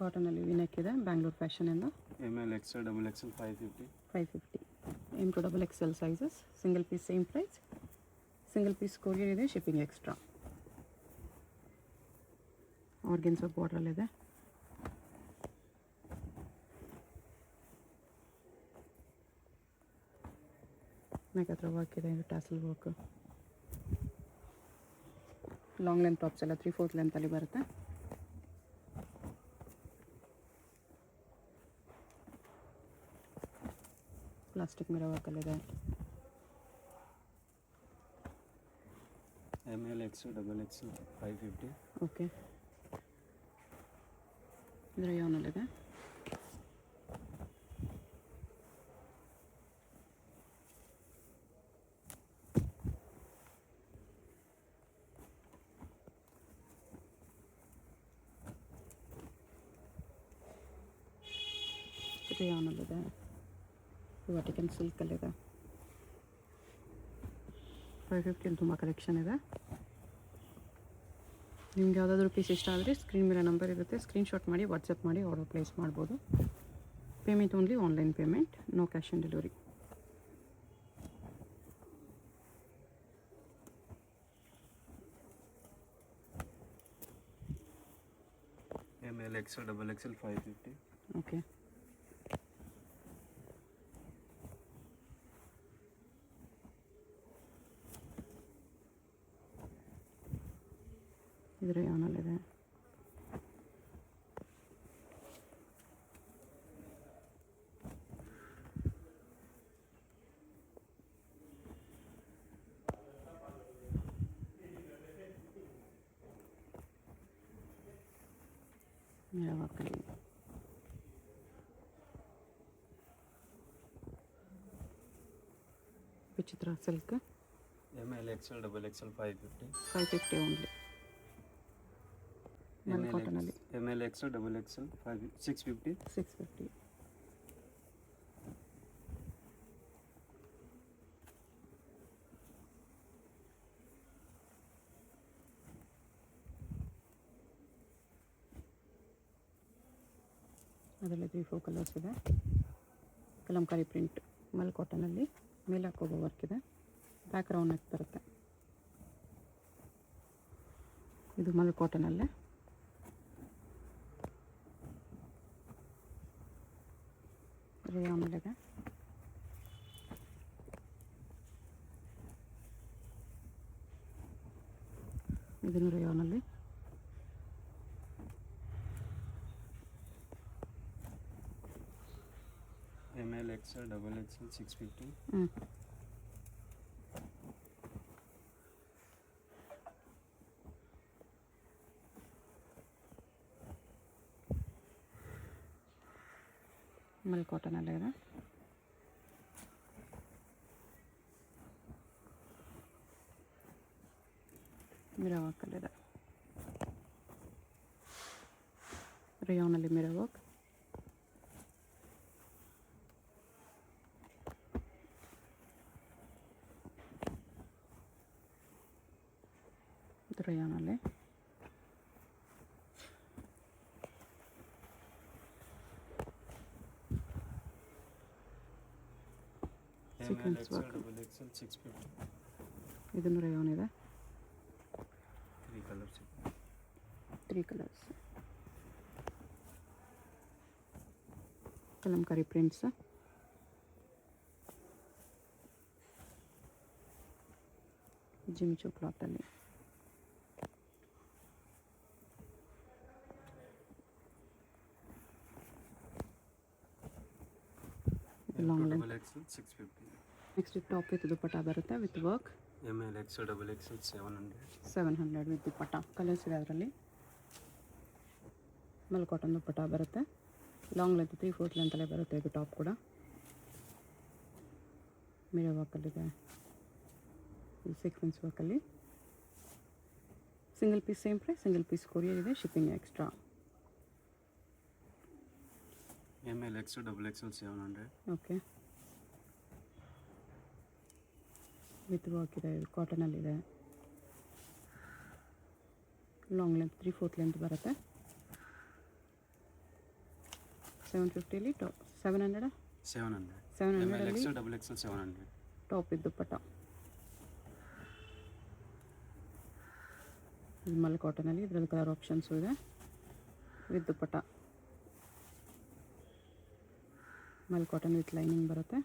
ಕಾಟನಲ್ಲಿ V neck ಇದೆ, ಬ್ಯಾಂಗ್ಳೂರ್ ಫ್ಯಾಷನಿಂದ. ML XL double XL 550. 550. M to double XL sizes, single piece same price. Single piece courier ಇದೆ, shipping extra. Organza ಬಾರ್ಡ್ರಲ್ಲಿದೆ. Neck ಹತ್ರ work ಇದೆ, ಇದು tassel work. Long length tops ಎಲ್ಲ 3/4 ಲೆಂತಲ್ಲಿ ಬರುತ್ತೆ. ಪ್ಲಾಸ್ಟಿಕ್ ಮಿರರ್ ವರ್ಕಲ್ಲಿದೆ. ML XL double XL 550. Okay, ಇದು ರೇಯಾನಲ್ಲಿದೆ. ರೇಯಾನಲ್ಲಿದೆ. ವಾಟಿಕನ್ ಸಿಲ್ಕಲ್ಲಿದೆ. 550 ತುಂಬ ಕಲೆಕ್ಷನ್ ಇದೆ. ನಿಮ್ಗೆ ಯಾವುದಾದ್ರೂ ಪೀಸ್ ಇಷ್ಟ ಆದರೆ ಸ್ಕ್ರೀನ್ ಮೇಲೆ ನಂಬರ್ ಇರುತ್ತೆ, ಸ್ಕ್ರೀನ್ಶಾಟ್ ಮಾಡಿ ವಾಟ್ಸಪ್ ಮಾಡಿ ಆರ್ಡರ್ ಪ್ಲೇಸ್ ಮಾಡ್ಬೋದು. Payment only online payment, no cash on delivery. ML XL double XL 550. Okay, ಇದು ರೇಯಾನಲ್ಲಿದೆ. ಮಿರವರ್ಕಲ್ಲಿ Vichitra silk. ML XL double XL 550. 550 only. ಕಾಟನಲ್ಲಿ ML XL ಡಬಲ್ XL 650. 650. ಅದರಲ್ಲಿ 3-4 ಕಲರ್ಸ್ ಇದೆ. ಕಲಂಕಾರಿ ಪ್ರಿಂಟ್ ಮಲ್ ಕಾಟನಲ್ಲಿ ಮೇಲೆ ಹಾಕೋಗೋ ವರ್ಕ್ ಇದೆ. ಬ್ಯಾಕ್ ರೌಂಡ್ ನೆಕ್ ಬರುತ್ತೆ. ಇದು ಮಲ್ ಕಾಟನಲ್ಲೇ. ರೇಯಾನಲ್ಲಿದೆ. ಇದನ್ನು ರೇಯಾನಲ್ಲಿ. ML XL double XL 650. Mul ಕಾಟನಲ್ಲೇ ಇದೆ. ಮಿರರ್ ವರ್ಕಲ್ಲಿದೆ. ರೇಯಾನಲ್ಲಿ ಮಿರರ್ ವರ್ಕ್. ಇದು ರೇಯಾನಲ್ಲಿ. ML XL double XL 650. ಇದನ್ನು ರೇಯಾನ್ ಇದೆ. 3 ಕಲರ್ಸ್. 3 ಕಲರ್ಸ್. ಕಲಂಕಾರಿ ಪ್ರಿಂಟ್ಸ್. ಜಿಮಿಚು ಕ್ಲಾತಲ್ಲಿ. Long length. XL 650. Next top with dupatta ಬರುತ್ತೆ with work. ML XL double XL 700. 700 with dupatta. Colours ಇದೆ ಅದರಲ್ಲಿ. ಮಲ್ ಕಾಟನ್ ದುಪಟ್ಟ ಬರುತ್ತೆ. ಲಾಂಗ್ ಲೆಂತ್ 3/4 ಲೆಂತಲ್ಲೇ ಬರುತ್ತೆ ಇದು ಟಾಪ್ ಕೂಡ. ಮಿರರ್ ವರ್ಕಲ್ಲಿದೆ. ಈ ಸೀಕ್ವೆನ್ಸ್ ವರ್ಕಲ್ಲಿ. Single piece same price, single piece courier ಇದೆ, shipping extra. ML XL double XL 700. Okay, with work ಇದೆ. ಇದು ಕಾಟನಲ್ಲಿದೆ. ಲಾಂಗ್ ಲೆಂತ್ 3/4 ಲೆಂತ್ ಬರುತ್ತೆ. 750 ಟಾಪ್ 700 700. 700 ಅಲ್ಲಿ XL double XL 700. ಟಾಪ್ ಇದ್ದು ಪಟ. ಇದು ಮಲ್ ಕಾಟನಲ್ಲಿ ಇದರಲ್ಲಿ ಕಲರ್ ಆಪ್ಷನ್ಸು ಇದೆ with dupatta. Mul cotton with lining ಬರುತ್ತೆ.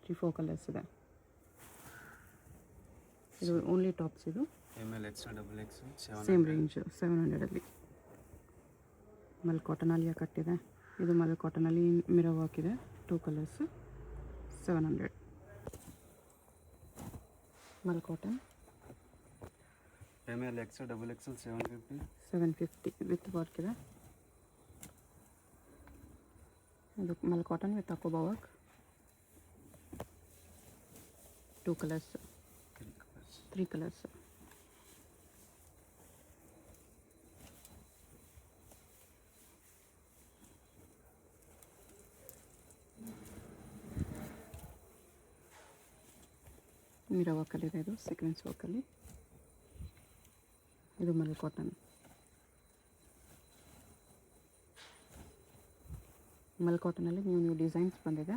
3-4 ಕಲರ್ಸ್ ಇದೆ. ಇದು ಓನ್ಲಿ ಟಾಪ್ಸ್. ಇದು ML XL double XL 700. Same range 700 ಅಲ್ಲಿ. ಮಲ್ ಕಾಟನ್ ಅಲಿಯಾ ಕಟ್ಟಿದೆ. ಇದು ಮಲ್ ಕಾಟನಲ್ಲಿ ಮಿರರ್ ವರ್ಕ್ ಇದೆ. 2 colours 700. Mul cotton ML XL double XL 750. 750 with work ಇದೆ. ಇದು ಮಲ್ ಕಾಟನ್ ವಿತ್ ಅಕೋಬಾ ವರ್ಕ್. 2 colours 3 colours. ಮಿರರ್ ವರ್ಕಲ್ಲಿದೆ. ಇದು ಸೀಕ್ವೆನ್ಸ್ ವರ್ಕಲ್ಲಿ. ಇದು ಮಲ್ ಕಾಟನ್. ಮಲ್ ಕಾಟನಲ್ಲಿ ನ್ಯೂ ಡಿಸೈನ್ಸ್ ಬಂದಿದೆ.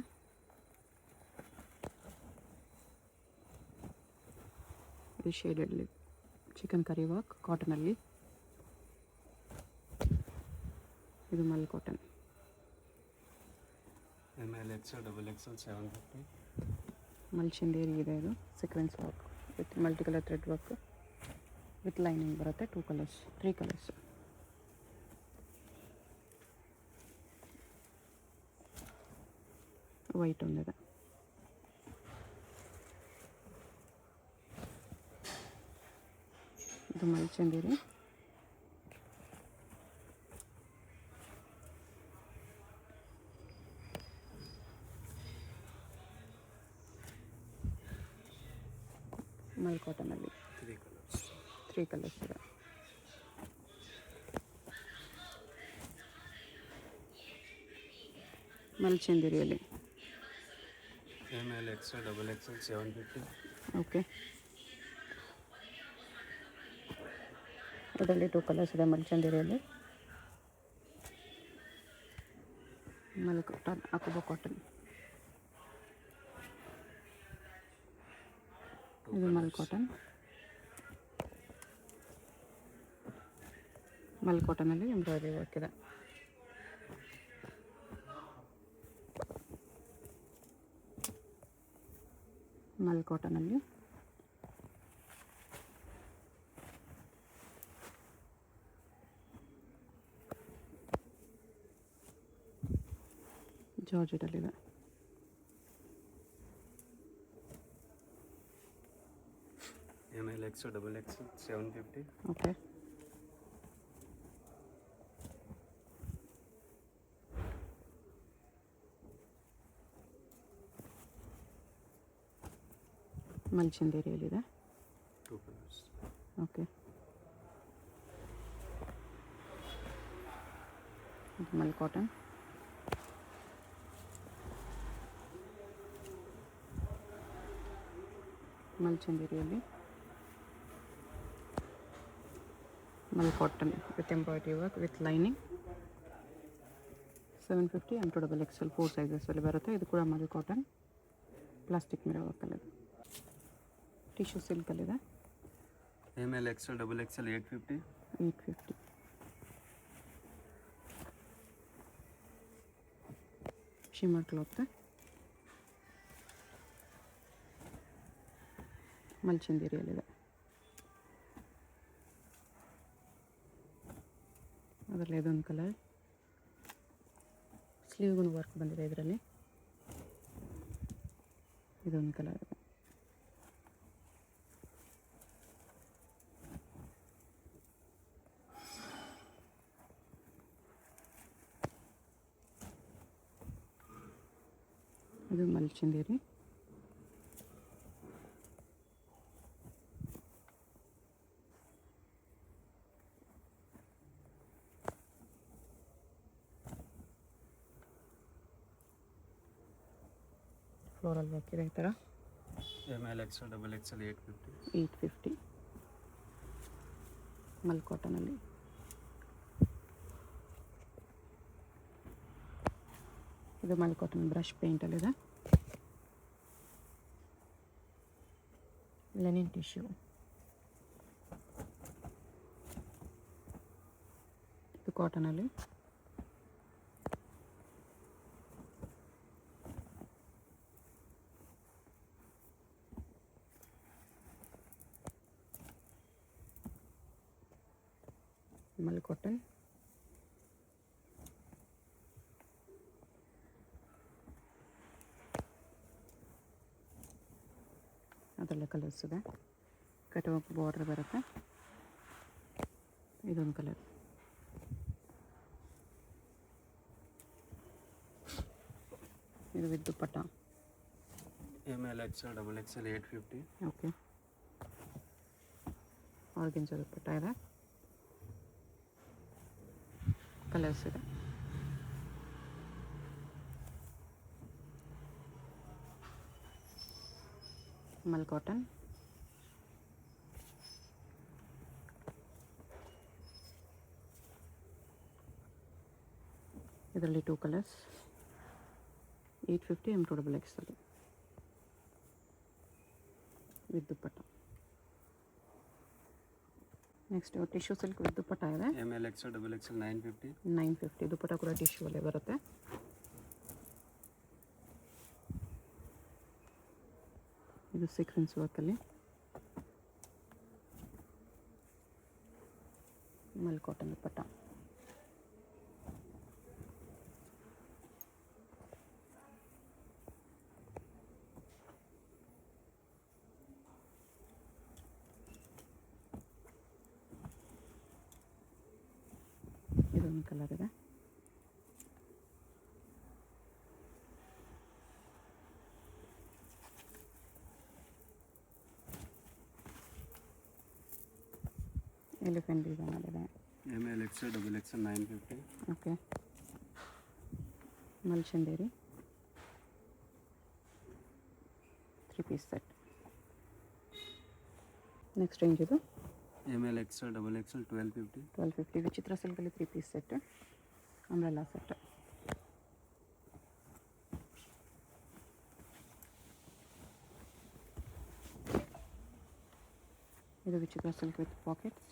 ಇದು ಶೇಡೆಡ್ಲಿ ಚಿಕನ್ ಕರಿ ವರ್ಕ್ ಕಾಟನಲ್ಲಿ. ಇದು mul cotton. ML XL double XL 750. ಮಲ್ಚಂದೇರಿ ಇದೆ. ಇದು sequence work with multi colour thread work with lining ಬರುತ್ತೆ. 2 ಕಲರ್ಸ್ 3 ಕಲರ್ಸ್. ವೈಟ್ ಒಂದಿದೆ. ಇದು ಮಲ್ಚಂದೇರಿ. ಮಲ್ ಕಾಟನಲ್ಲಿ 3 colors. 3 ಕಲರ್ಸ್ ಇದೆ. ಮಲ್ಚಂದೇರಿಯಲ್ಲಿ ML XL double XL 750. Okay. ಇದರಲ್ಲಿ 2 ಕಲರ್ಸ್ ಇದೆ ಮಲ್ಚಂದೇರಿಯಲ್ಲಿ. Mul cotton ಅಕೋಬಾ cotton. ಇದು ಮಲ್ ಕಾಟನ್. ಮಲ್ ಕಾಟನಲ್ಲಿ ಎಂಬ್ರಾಯ್ಡ್ರಿ ವರ್ಕ್ ಇದೆ. ಮಲ್ ಕಾಟನಲ್ಲಿ ಜಾರ್ಜೆಟಲ್ಲಿದೆ. ML XL double XL 750. Okay. ಮಲ್ಚಂದೇರಿಯಲ್ಲಿದೆ. 2 colors. ಓಕೆ. ಇದು ಮಲ್ ಕಾಟನ್. ಮಲ್ಚಂದೇರಿಯಲ್ಲಿ mul cotton with embroidery work with lining. 750 M to double XL 4 ಸೈಜಸಲ್ಲಿ ಬರುತ್ತೆ. ಇದು ಕೂಡ ಮಲ್ ಕಾಟನ್ ಪ್ಲಾಸ್ಟಿಕ್ ಮಿರರ್ ವರ್ಕಲ್ಲಿದೆ. ಟಿಶ್ಯೂ ಸಿಲ್ಕಲ್ಲಿದೆ. ML XL double XL 850. 850. Shimmer cloth. ಮಲ್ಚಂದೇರಿಯಲ್ಲಿದೆ. ಅದರಲ್ಲಿ ಇದೊಂದು ಕಲರ್. ಸ್ಲೀವ್ಗೂ ವರ್ಕ್ ಬಂದಿದೆ ಇದರಲ್ಲಿ. ಇದೊಂದು ಕಲರ್ ಇದೆ. ಇದು ಮಲ್ಚಂದೇರಿ. ಫ್ಲೋರಲ್ ವರ್ಕ್ ಇದೆ ಈ ಥರ. ML XL double XL 850. 850. ಮಲ್ ಕಾಟನಲ್ಲಿ ಇದು mul cotton brush ಪೇಂಟಲ್ಲಿದೆ. Lenin tissue, ಇದು ಕಾಟನಲ್ಲಿ. ಮಲ್ ಕಾಟನ್, ಅದೆಲ್ಲ ಕಲರ್ಸ್ ಇದೆ. ಕಟ್ ವರ್ಕ್ ಬಾರ್ಡರ್ ಬರುತ್ತೆ. ಇದೊಂದು ಕಲರ್. ಇದು with dupatta. ML XL XXL 850. Okay, organza dupatta ಇದೆ. ಕಲರ್ಸ್ ಇದೆ. ಮಲ್ ಕಾಟನ್, ಇದರಲ್ಲಿ 2 colours. 850 M2 XL with dupatta. Next tissue silk with dupatta ಇದೆ. ML XL XXL 950. 950. ದುಪ್ಪಟ್ಟ ಕೂಡ ಟಿಶ್ಯೂ ಅಲ್ಲೇ ಬರುತ್ತೆ. ಇದು ಸೀಕ್ವೆನ್ಸ್ ವರ್ಕಲ್ಲಿ ಮಲ್ ಕಾಟನ್ ದುಪ್ಪಟ್ಟ. ಇದೊಂದು ಕಲರ್ ಇದೆ. ಎಲಿಫೆಂಟ್ ಡಿಸೈನ್ ಇದೆ. ML XL XXL 950. ಓಕೆ, ಮಲ್ಚಂದೇರಿ 3 ಪೀಸ್ ಸೆಟ್. ನೆಕ್ಸ್ಟ್ ರೇಂಜ್ ಇದು ML XL XXL 1250. 1250. ವಿಚಿತ್ರ ಸಿಲ್ಕಲ್ಲಿ 3 ಪೀಸ್ ಸೆಟ್, ಅಂಬ್ರೆಲ್ಲಾ ಸೆಟ್. ಇದು ವಿಚಿತ್ರ ಸಿಲ್ಕ್ ವಿತ್ ಪಾಕೆಟ್ಸ್.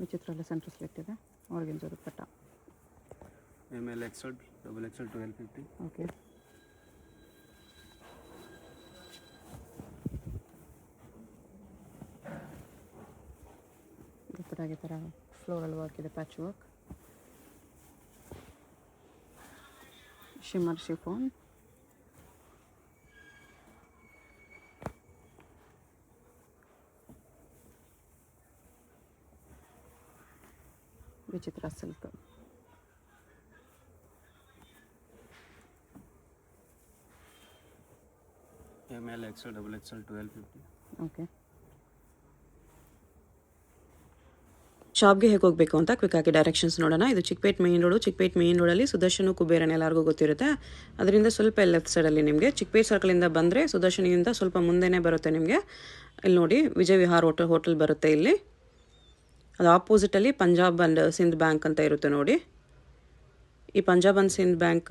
ವಿಚಿತ್ರಲ್ಲ ಸೆಂಟರ್ ಸ್ಲಿಟ್ ಇದೆ. Organza dupatta. ML XL XXL 1250. Okay, ದುಪ್ಪಟ್ಟಾಗೆ ಥರ ಫ್ಲೋರಲ್ ವರ್ಕ್ ಇದೆ, patch work. Shimmer chiffon. Vichitra silk. ML XL XXL 1250. Okay, ಶಾಪ್ಗೆ ಹೇಗೆ ಹೋಗಬೇಕು ಅಂತ ಕ್ವಿಕ್ ಆಗಿ ಡೈರೆಕ್ಷನ್ಸ್ ನೋಡೋಣ. ಇದು Chickpet main road. Chickpet main ರೋಡಲ್ಲಿ ಸುದರ್ಶನ ಕುಬೇರನ್ ಎಲ್ಲರಿಗೂ ಗೊತ್ತಿರುತ್ತೆ. ಅದರಿಂದ ಸ್ವಲ್ಪ ಲೆಫ್ಟ್ ಸೈಡಲ್ಲಿ ನಿಮಗೆ ಚಿಕ್ಕಪೇಟ್ ಸರ್ಕಲಿಂದ ಬಂದರೆ ಸುದರ್ಶನಿಂದ ಸ್ವಲ್ಪ ಮುಂದೆನೇ ಬರುತ್ತೆ ನಿಮಗೆ. ಇಲ್ಲಿ ನೋಡಿ, ವಿಜಯ್ ವಿಹಾರ್ ಹೋಟೆಲ್ ಬರುತ್ತೆ ಇಲ್ಲಿ. ಅದು ಆಪೋಸಿಟಲ್ಲಿ ಪಂಜಾಬ್ ಆ್ಯಂಡ್ ಸಿಂಧ್ ಬ್ಯಾಂಕ್ ಅಂತ ಇರುತ್ತೆ ನೋಡಿ. ಈ ಪಂಜಾಬ್ ಆ್ಯಂಡ್ ಸಿಂಧ್ ಬ್ಯಾಂಕ್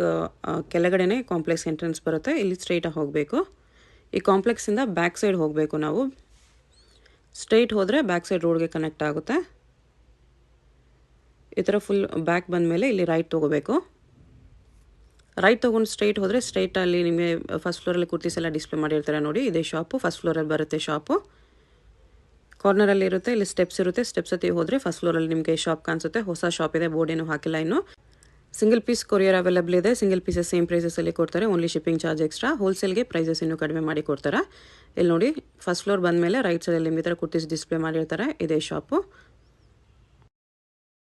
ಕೆಳಗಡೆನೇ ಕಾಂಪ್ಲೆಕ್ಸ್ ಎಂಟ್ರೆನ್ಸ್ ಬರುತ್ತೆ. ಇಲ್ಲಿ ಸ್ಟ್ರೈಟಾಗಿ ಹೋಗಬೇಕು. ಈ ಕಾಂಪ್ಲೆಕ್ಸಿಂದ ಬ್ಯಾಕ್ ಸೈಡ್ ಹೋಗಬೇಕು ನಾವು. ಸ್ಟ್ರೈಟ್ ಹೋದರೆ ಬ್ಯಾಕ್ ಸೈಡ್ ರೋಡ್ಗೆ ಕನೆಕ್ಟ್ ಆಗುತ್ತೆ. ಈ ಥರ ಫುಲ್ ಬ್ಯಾಕ್ ಬಂದಮೇಲೆ ಇಲ್ಲಿ ರೈಟ್ ತೊಗೋಬೇಕು. ರೈಟ್ ತೊಗೊಂಡು ಸ್ಟ್ರೈಟ್ ಹೋದರೆ ಸ್ಟ್ರೈಟಲ್ಲಿ ನಿಮಗೆ ಫಸ್ಟ್ ಫ್ಲೋರಲ್ಲಿ ಕುರ್ತೀಸ್ ಎಲ್ಲ ಡಿಸ್ಪ್ಲೇ ಮಾಡಿರ್ತಾರೆ ನೋಡಿ. ಇದೇ ಶಾಪು, ಫಸ್ಟ್ ಫ್ಲೋರಲ್ಲಿ ಬರುತ್ತೆ ಶಾಪು. ಕಾರ್ನರಲ್ಲಿ ಇರುತ್ತೆ, ಇಲ್ಲಿ ಸ್ಟೆಪ್ಸ್ ಇರುತ್ತೆ. ಸ್ಟೆಪ್ಸ್ ಹತ್ತಿ ಹೋದರೆ ಫಸ್ಟ್ ಫ್ಲೋರಲ್ಲಿ ನಿಮಗೆ ಶಾಪ್ ಕಾಣಿಸುತ್ತೆ. ಹೊಸ ಶಾಪ್ ಇದೆ, ಬೋರ್ಡ್ ಏನು ಹಾಕಿಲ್ಲ ಇನ್ನು. ಸಿಂಗಲ್ ಪೀಸ್ ಕೊರಿಯರ್ ಅವೈಲೇಬಲ್ ಇದೆ. ಸಿಂಗಲ್ ಪೀಸಸ್ ಸೇಮ್ ಪ್ರೈಸಸಲ್ಲಿ ಕೊಡ್ತಾರೆ. Only shipping charge extra. ಹೋಲ್ಸೇಲ್ಗೆ ಪ್ರೈಸಸ್ ಇನ್ನೂ ಕಡಿಮೆ ಮಾಡಿ ಕೊಡ್ತಾರೆ. ಇಲ್ಲಿ ನೋಡಿ, ಫಸ್ಟ್ ಫ್ಲೋರ್ ಬಂದಮೇಲೆ ರೈಟ್ ಸೈಡಲ್ಲಿ ಈ ಥರ ಕುರ್ತೀಸ್ ಡಿಸ್ಪ್ಲೇ ಮಾಡಿರ್ತಾರೆ. ಇದೇ ಶಾಪು.